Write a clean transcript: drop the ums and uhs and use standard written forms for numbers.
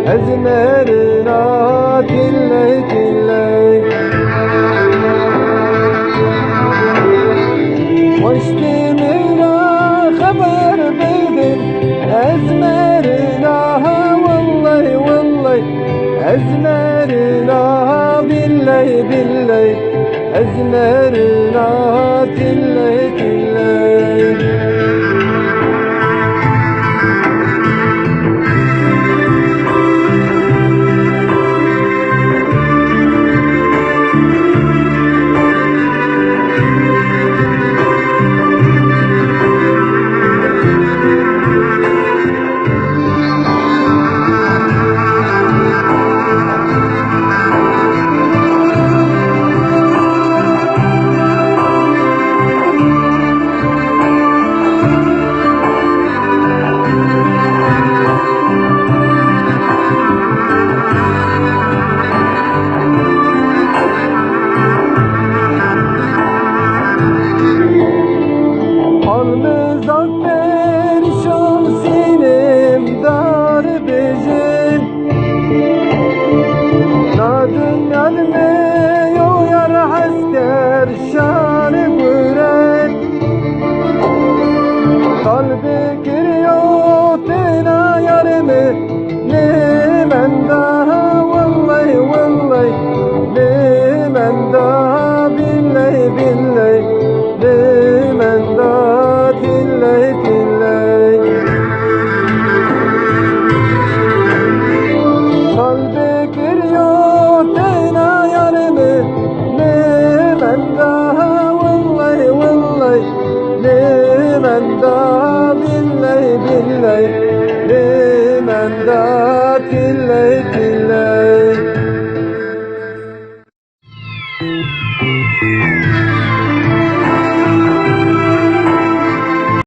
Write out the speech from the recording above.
أزمرنا تلي تلي واشتمنا خبر بدر أزمرناها والله والله أزمرناها باللي باللي أزمرناها تلي تلي Kalbi giriyor fena yarımı Limen daha vallahi vallahi Limen daha billahi billahi Limen daha tillahi tillahi Kalbi giriyor fena yarımı Limen daha vallahi vallahi Limen daha billahi billahi Limen daha tillahi tillahi